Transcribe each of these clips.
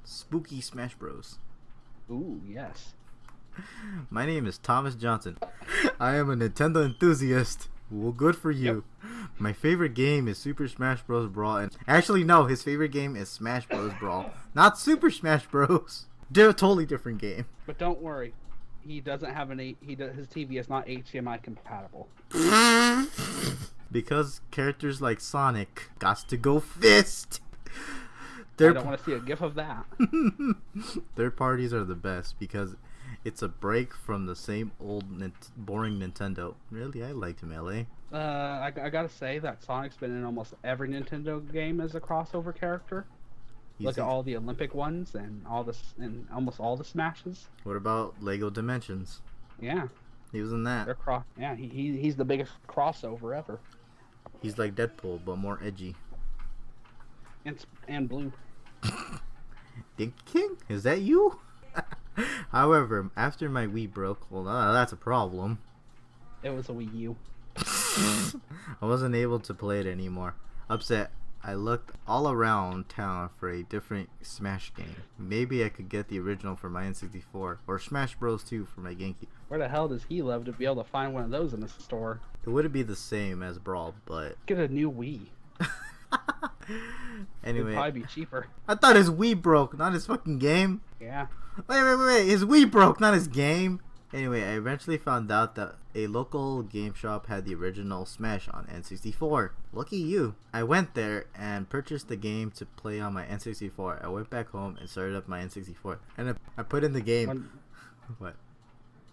Spooky Smash Bros. Ooh, yes. My name is Thomas Johnson. I am a Nintendo enthusiast. Well, good for you. Yep. My favorite game is Super Smash Bros. Brawl. And actually, no, his favorite game is Smash Bros. Brawl, not Super Smash Bros. They're a totally different game. But don't worry, he doesn't have any. His TV is not HDMI compatible. Because characters like Sonic got to go fist. I don't want to see a gif of that. Third parties are the best because it's a break from the same old boring Nintendo. Really, I liked Melee. I gotta say that Sonic's been in almost every Nintendo game as a crossover character. Look at all the Olympic ones and almost all the Smashes. What about Lego Dimensions? Yeah, He was in that. Yeah, he's the biggest crossover ever. He's like Deadpool, but more edgy. And blue. Dinky King? Is that you? However, after my Wii broke, well, that's a problem. It was a Wii U. I wasn't able to play it anymore. Upset, I looked all around town for a different Smash game. Maybe I could get the original for my N64, or Smash Bros. 2 for my GameCube. Where the hell does he live to be able to find one of those in the store? It wouldn't be the same as Brawl, but... Get a new Wii. Anyway, It'd probably be cheaper. I thought his Wii broke, not his fucking game. Yeah. Wait. His Wii broke, not his game. Anyway, I eventually found out that a local game shop had the original Smash on N64. Lucky you. I went there and purchased the game to play on my N64. I went back home and started up my N64. And I put in the game... What?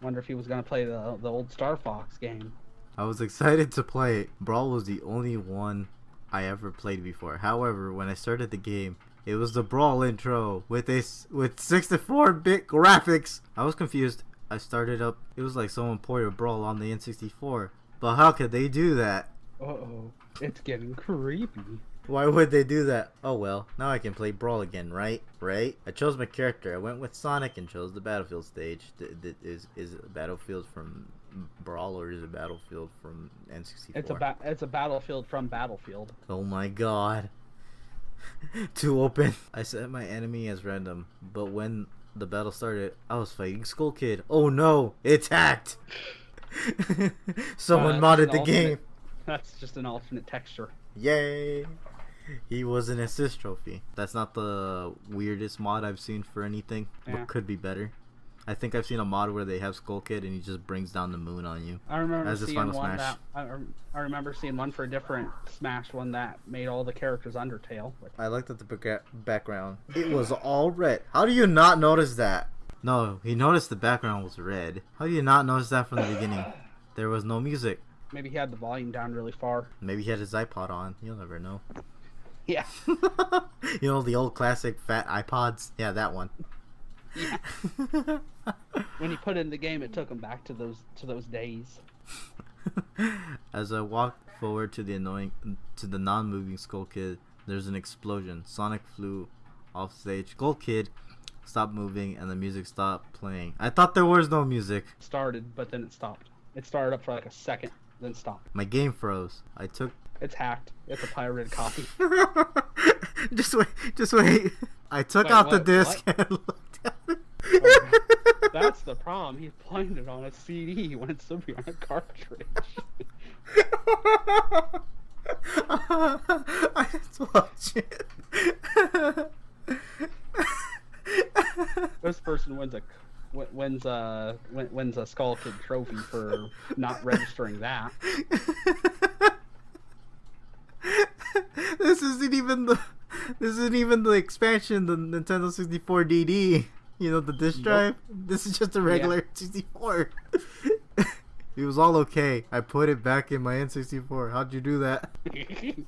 Wonder if he was going to play the old Star Fox game. I was excited to play it. Brawl was the only one I ever played before. However, when I started the game, it was the Brawl intro with 64-bit graphics. I was confused. I started up. It was like someone ported Brawl on the N64. But how could they do that? Uh-oh. It's getting creepy. Why would they do that? Oh well, now I can play Brawl again, right? Right? I chose my character. I went with Sonic and chose the Battlefield stage. Is it Battlefield from Brawl or is it Battlefield from N64? It's a Battlefield from Battlefield. Oh my god. Too open. I set my enemy as random, but when the battle started, I was fighting Skull Kid. Oh no, it's hacked. Someone modded the game. That's just an alternate texture. Yay. He was an assist trophy. That's not the weirdest mod I've seen for anything, but could be better. I think I've seen a mod where they have Skull Kid and he just brings down the moon on you. I remember as his seeing final one smash. I remember seeing one for a different Smash, one that made all the characters Undertale. I looked at the background. It was all red. How do you not notice that? No, he noticed the background was red. How do you not notice that from the beginning? There was no music. Maybe he had the volume down really far. Maybe he had his iPod on. You'll never know. Yeah. You know the old classic fat iPods? Yeah, that one. Yeah. When he put it in the game, it took him back to those days. As I walked forward to the non-moving Skull Kid, there's an explosion. Sonic flew off stage. Skull Kid stopped moving and the music stopped playing. I thought there was no music. Started, but then it stopped. It started up for like a second, then stopped. My game froze. It's hacked. It's a pirated copy. Just wait. I took out the disc and looked at it. Oh, that's the problem. He's playing it on a CD when it's supposed to be on a cartridge. I have to watch it. This person wins a Skull Kid trophy for not registering that. This isn't even the expansion, the Nintendo 64 DD. You know, the disc drive. This is just a regular 64. It was all okay. I put it back in my N64. How'd you do that? It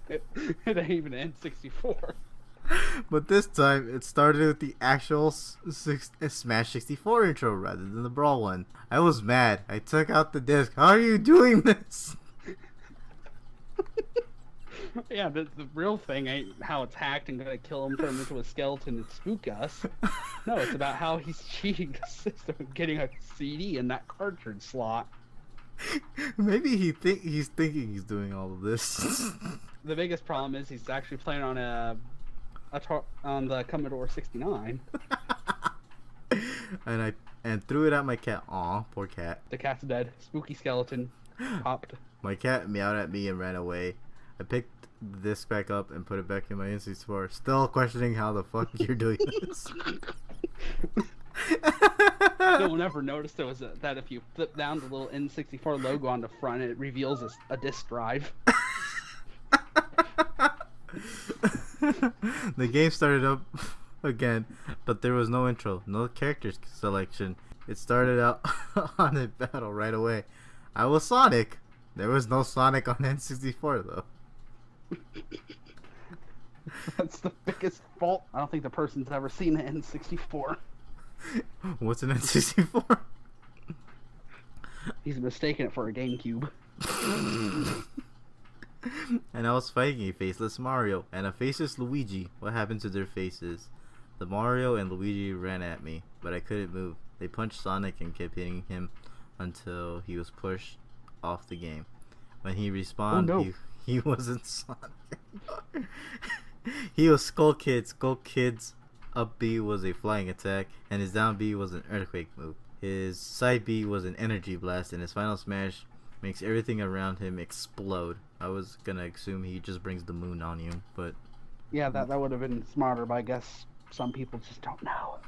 ain't even an N64. But this time, it started with the actual Smash 64 intro rather than the Brawl one. I was mad. I took out the disc. How are you doing this? Yeah, the real thing ain't how it's hacked and gonna kill him, turn him into a skeleton and spook us. No, it's about how he's cheating the system and getting a CD in that cartridge slot. Maybe he's thinking he's doing all of this. The biggest problem is he's actually playing on a on the Commodore 69. and threw it at my cat. Aw, poor cat. The cat's dead. Spooky skeleton popped. My cat meowed at me and ran away. I picked the disc back up and put it back in my N64, still questioning how the fuck you're doing this. No one ever noticed there was that if you flip down the little N64 logo on the front, it reveals a disk drive. The game started up again, but there was no intro, no character selection. It started out on a battle right away. I was Sonic. There was no Sonic on N64 though. That's the biggest fault. I don't think the person's ever seen an N64. What's an N64? He's mistaken it for a GameCube. And I was fighting a faceless Mario and a faceless Luigi. What happened to their faces? The Mario and Luigi ran at me, but I couldn't move. They punched Sonic and kept hitting him until he was pushed off the game. When he respawned, oh, no. he wasn't Sonic anymore. He was Skull Kid. Skull Kid's up B was a flying attack, and his down B was an earthquake move. His side B was an energy blast, and his final smash makes everything around him explode. I was gonna assume he just brings the moon on you, but... Yeah, that would have been smarter, but I guess some people just don't know.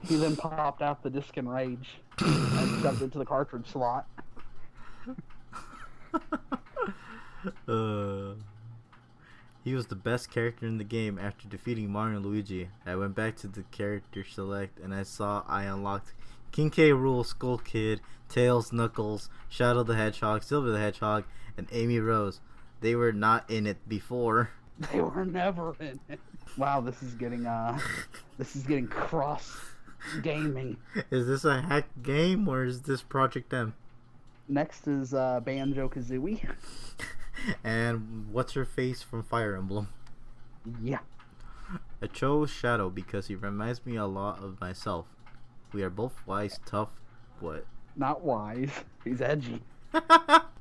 He then popped out the disc in rage and shoved it into the cartridge slot. He was the best character in the game after defeating Mario and Luigi. I went back to the character select and I saw I unlocked King K. Rool, Skull Kid, Tails, Knuckles, Shadow the Hedgehog, Silver the Hedgehog, and Amy Rose. They were not in it before. They were never in it. Wow, this is getting cross gaming. Is this a hack game or is this Project M? Next is Banjo-Kazooie. And what's her face from Fire Emblem? Yeah. I chose Shadow because he reminds me a lot of myself. We are both wise, tough, what? Not wise. He's edgy.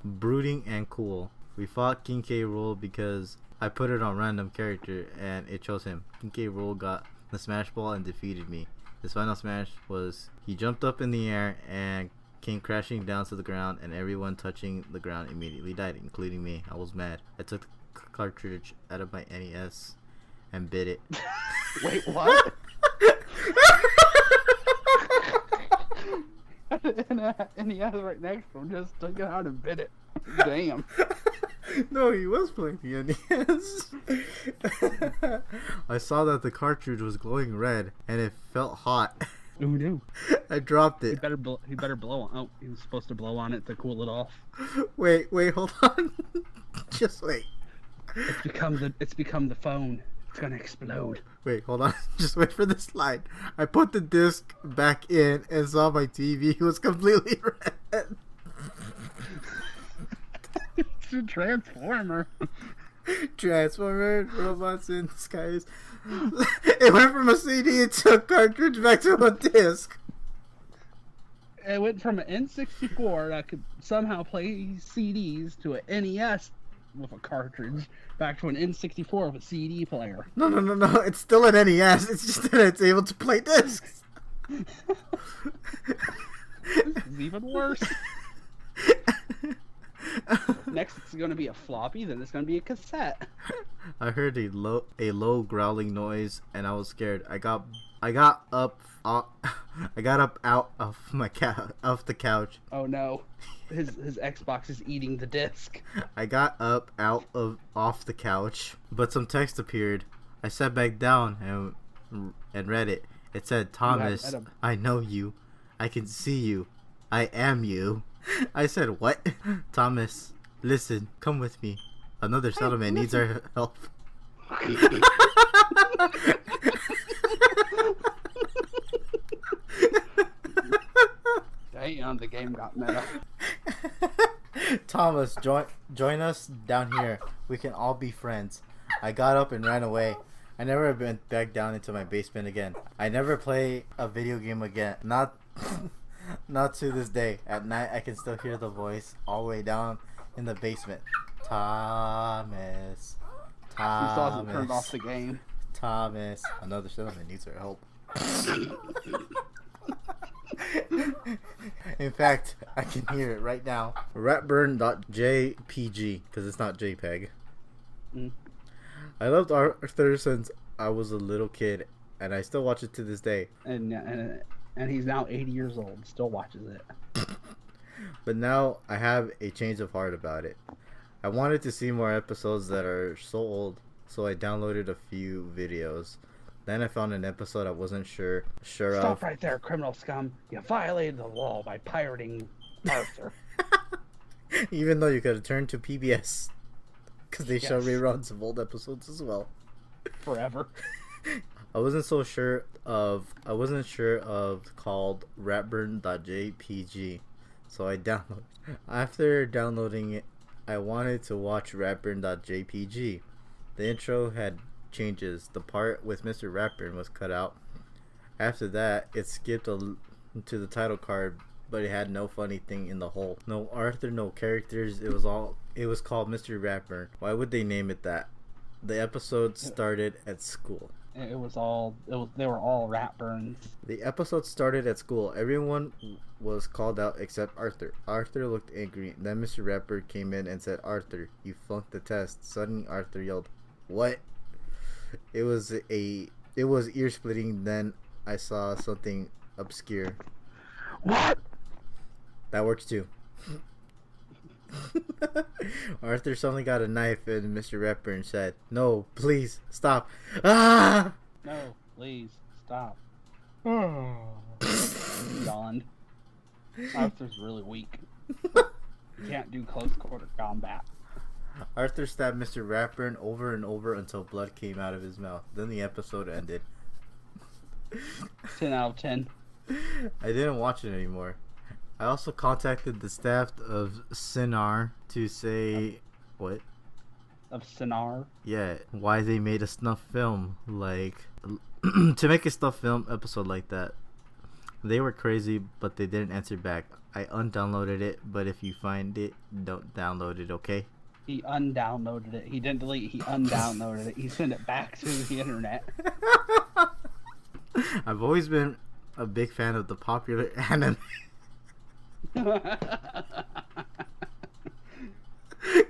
Brooding and cool. We fought King K. Rool because I put it on random character and it chose him. King K. Rool got the smash ball and defeated me. His final smash was he jumped up in the air and came crashing down to the ground, and everyone touching the ground immediately died, including me. I was mad. I took the cartridge out of my NES and bit it. Wait, what? And he has it right next to him. Just took it out and bit it. Damn. No, he was playing the NES. I saw that the cartridge was glowing red, and it felt hot. Oh no! I dropped it. He better blow on. Oh, he was supposed to blow on it to cool it off. Wait, hold on. Just wait. It's become the phone. It's gonna explode. Wait, hold on. Just wait for this line. I put the disc back in and saw my TV was completely red. It's a transformer. Transformer, robots in skies. It went from a CD to a cartridge back to a disc. It went from an N64 that could somehow play CDs to an NES with a cartridge back to an N64 with a CD player. No. It's still an NES. It's just that it's able to play discs. This is even worse. Next, it's going to be a floppy. Then it's going to be a cassette. I heard a low growling noise, and I was scared. I got up out of the couch. Oh no, his Xbox is eating the disc. I got up off the couch, but some text appeared. I sat back down and read it. It said, "Thomas, I know you. I can see you. I am you." I said, "What?" "Thomas, listen, come with me. Another settlement needs our help." Damn, the game got meta. "Thomas, join us down here. We can all be friends." I got up and ran away. I never went back down into my basement again. I never play a video game again. Not to this day. At night, I can still hear the voice all the way down in the basement. "Thomas, He still hasn't turned Thomas. off the game. Thomas. Another settlement needs our help. In fact, I can hear it right now. Ratburn jpg, because it's not JPEG. Mm. I loved Arthur since I was a little kid, and I still watch it to this day. And he's now 80 years old, still watches it. But now I have a change of heart about it. I wanted to see more episodes that are so old, so I downloaded a few videos. Then I found an episode I wasn't sure of. Stop right there, criminal scum. You violated the law by pirating Arthur. Even though you could have turned to PBS, because they show Yes. reruns of old episodes as well. Forever. I wasn't sure of called Ratburn.jpg, so I downloaded. After downloading it, I wanted to watch Ratburn.jpg. The intro had changes. The part with Mr. Ratburn was cut out. After that, it skipped to the title card, but it had no funny thing in the whole. No Arthur, no characters. It was called Mr. Ratburn. Why would they name it that? The episode started at school. They were all Ratburns. The episode started at school. Everyone was called out except Arthur. Arthur looked angry. Then Mr. Ratburn came in and said, "Arthur, you flunked the test." Suddenly Arthur yelled, "What?" It was ear splitting. Then I saw something obscure. What? That works too. Arthur suddenly got a knife and Mr. Ratburn said, "No, please, stop." Ah! No, please, stop. He yawned. Arthur's really weak. He can't do close quarter combat. Arthur stabbed Mr. Ratburn over and over until blood came out of his mouth. Then the episode ended. 10 out of 10. I didn't watch it anymore. I also contacted the staff of Cinar to say what? Of Sinar. Yeah, why they made a snuff film to make a snuff film episode like that. They were crazy, but they didn't answer back. I undownloaded it, but if you find it, don't download it, okay? He undownloaded it. He didn't delete it. He undownloaded it. He sent it back to the internet. I've always been a big fan of the popular anime.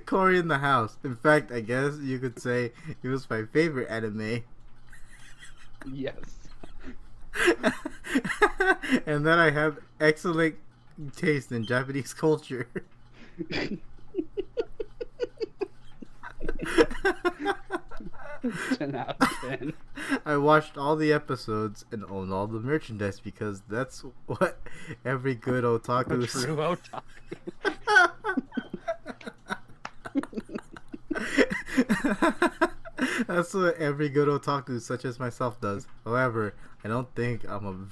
Cory in the House. In fact, I guess you could say it was my favorite anime. Yes. And that I have excellent taste in Japanese culture. 10 out of 10. I watched all the episodes and owned all the merchandise because that's what every good otaku. A true otaku. That's what every good otaku such as myself does. However, I don't think I'm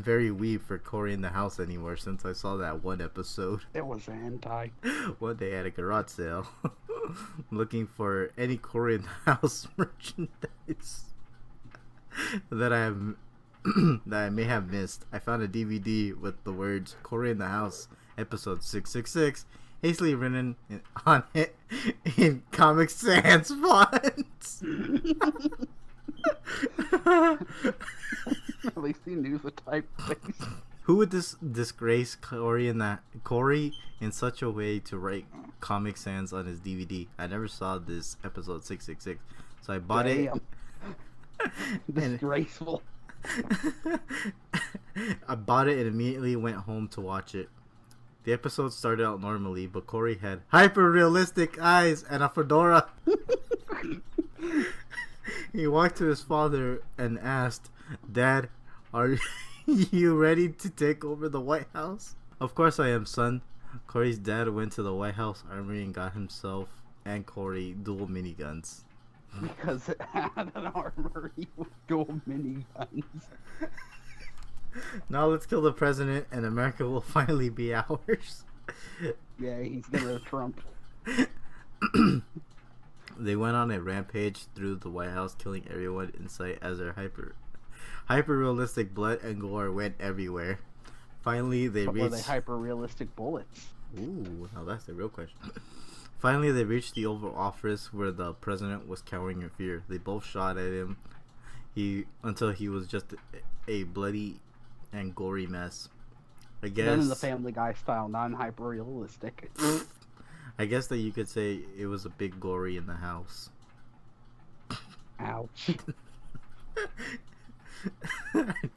very weeb for Cory in the House anymore since I saw that one episode. It was anti. One day at a garage sale, looking for any Cory in the House merchandise that I may have missed. I found a DVD with the words "Cory in the House" episode 666. Hastily written on it in Comic Sans fonts. At least he knew the typeface. Who would disgrace Cory in such a way to write Comic Sans on his DVD? I never saw this episode 666, so I bought it. Disgraceful. I bought it and immediately went home to watch it. The episode started out normally, but Cory had hyper-realistic eyes and a fedora. He walked to his father and asked, "Dad, are you ready to take over the White House?" "Of course I am, son." Cory's dad went to the White House Armory and got himself and Cory dual miniguns. Because it had an armory with dual miniguns. Now let's kill the president and America will finally be ours. Yeah, he's gonna Trump. They went on a rampage through the White House, killing everyone in sight as their hyper-realistic blood and gore went everywhere. Finally, they But reached... were they hyper-realistic bullets? Ooh, now that's the real question. Finally, they reached the Oval Office where the president was cowering in fear. They both shot at him until he was just a bloody and gory mess. I guess. Done in the Family Guy style, non-hyper realistic. I guess that you could say it was a big gory in the house. Ouch.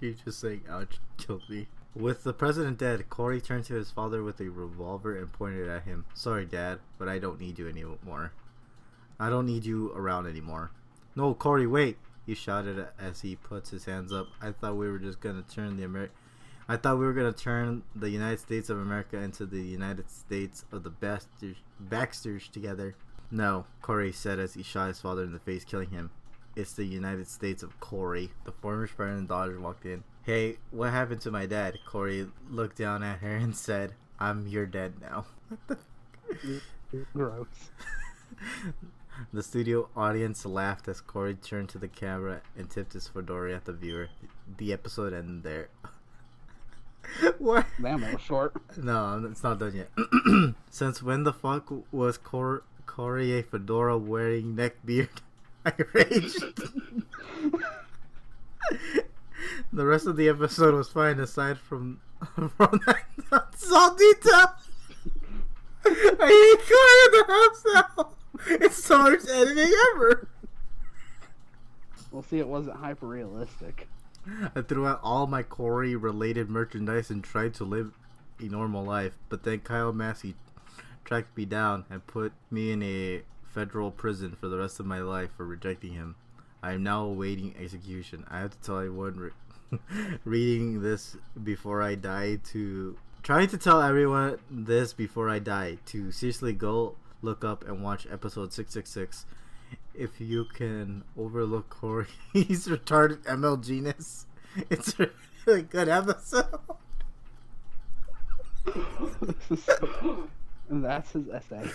You're just saying ouch killed me. With the president dead, Cory turned to his father with a revolver and pointed at him. Sorry, Dad, but I don't need you anymore. I don't need you around anymore. No, Cory, wait! He shouted as he puts his hands up. I thought we were gonna turn the United States of America into the United States of the Baxters together. No, Cory said as he shot his father in the face, killing him. It's the United States of Cory. The former Spartan daughter walked in. Hey, what happened to my dad? Cory looked down at her and said, I'm your dad now. Gross. The studio audience laughed as Cory turned to the camera and tipped his fedora at the viewer. The episode ended there. What? Damn, that was short. No, it's not done yet. Since when the fuck was Cory a fedora wearing neckbeard? I raged. The rest of the episode was fine aside from that small detail. I hate Cory in the house now. It's the worst editing ever. Well, see, it wasn't hyper realistic. I threw out all my Cory related merchandise and tried to live a normal life, but then Kyle Massey tracked me down and put me in a federal prison for the rest of my life for rejecting him. I am now awaiting execution. I have to tell everyone reading this before I die trying to tell everyone this before I die to seriously go look up and watch episode 666. If you can overlook Cory's retarded MLG-ness, it's a really good episode. And that's his essay.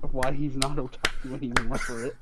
Of why he's not otaku when he went for it.